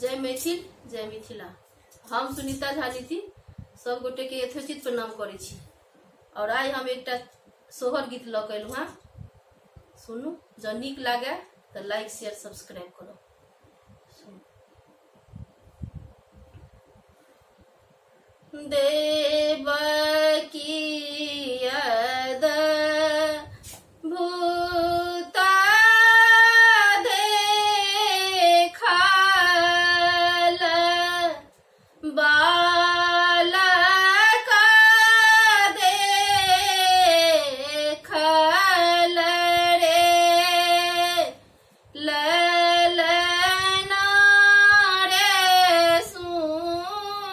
जय मैथिल जय मिथिला। हम सुनीता झा नीति सब गोटे के यथोचित प्रणाम करै छी। और आई हम एक सोहर गीत लऽ के अयलहुँ। सुनू, जँ नीक लागे तो लाइक शेयर सब्सक्राइब करो। देवकी यद भूता देखल बालक देखल रे ललना रे सुंदर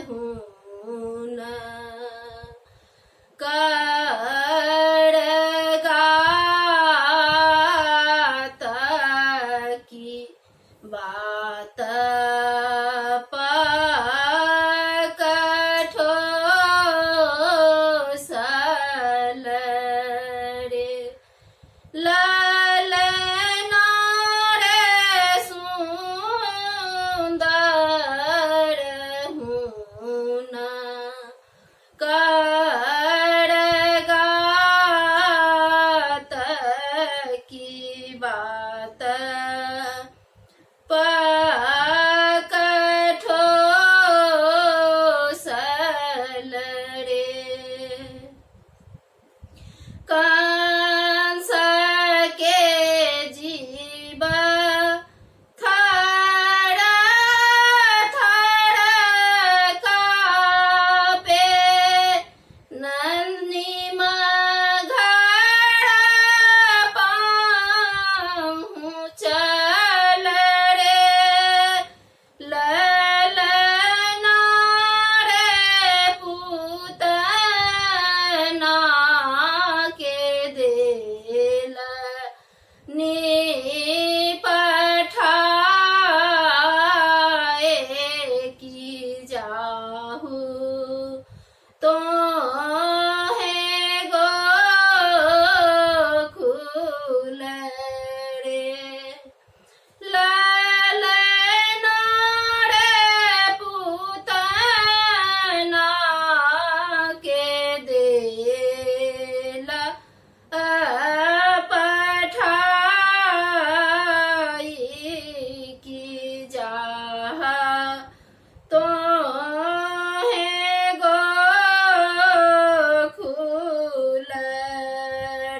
हुन करगात की बात पकठोसल रे ललना रे सुंदर हुन करगात की बात पकठोसल रे कंस के जीव थर थर कापे नन्ही मघड़ पहुँचल रे ललना रे पूतना के देल पठाए की जाहू तो है गोकुल रे ललना रे पूतना के देल पठाई की जाहा तो है गोकुल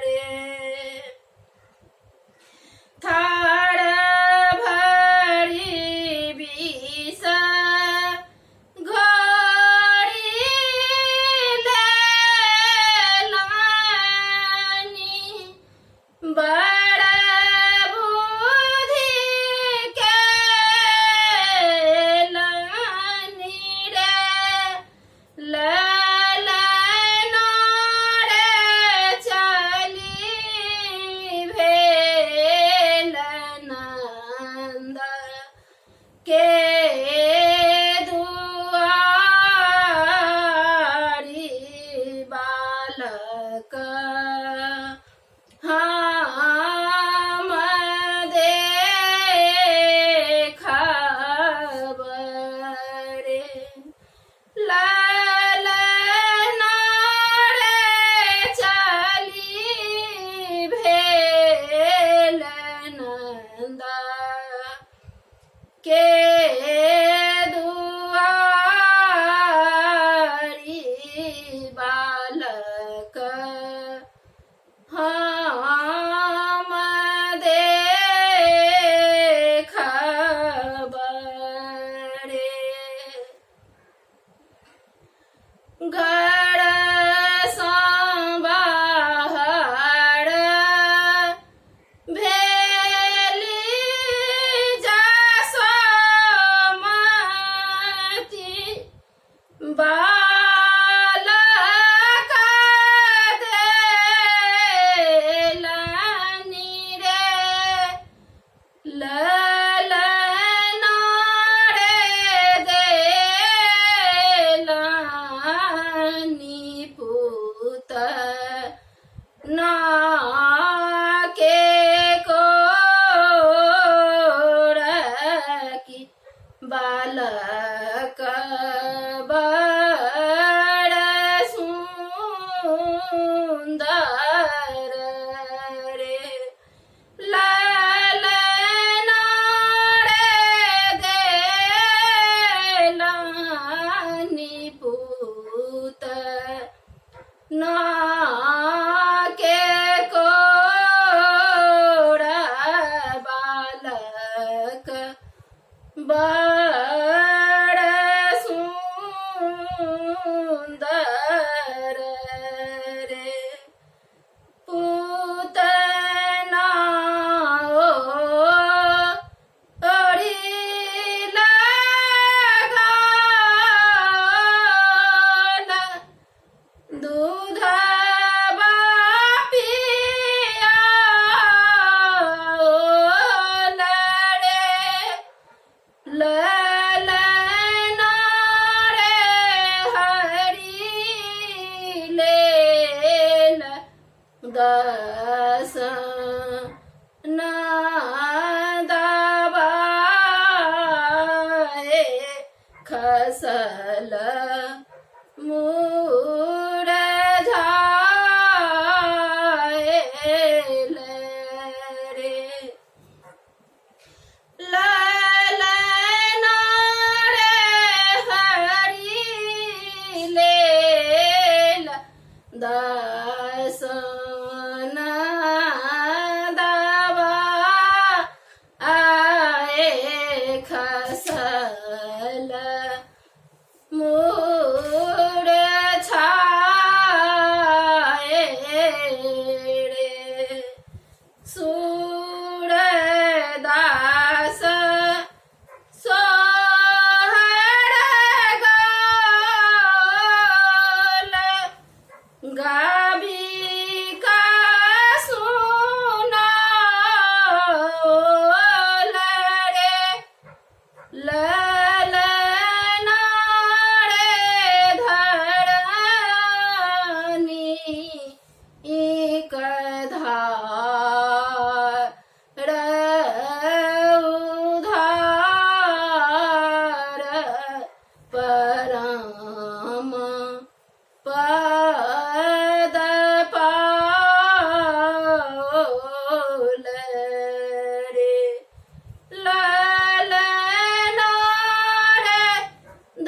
रे थार भरी विष घोरी लेलानी बड़ बुद्धि के लानी रे ललना रे चली भेल नंद के दुआरी बालक हम देखब रे ललना रे चली भेल नंद के दुआरी बालक हम देखब रे घर संबाहर भेली जसोदा बड़ सुंदर रे पूतना ओढ़ी लगाल दूध दस दबाए खसल मुरझाए रे ललना रे हरि लेल दस खसल मुरझाए रे सूरदास सोहर गौल गाभी का सुनाओल रे ललना रे धरनी एक धार उधार परम पद पाओल रे ललना रे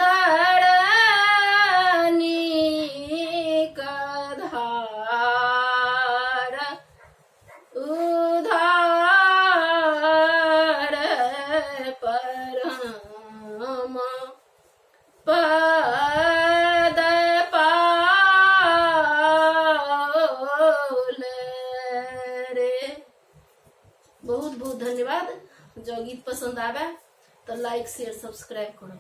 धरनी कधार उधार परम पद पाओल रे। बहुत बहुत धन्यवाद। जो गीत पसंद आवे तो लाइक शेयर सब्सक्राइब करो।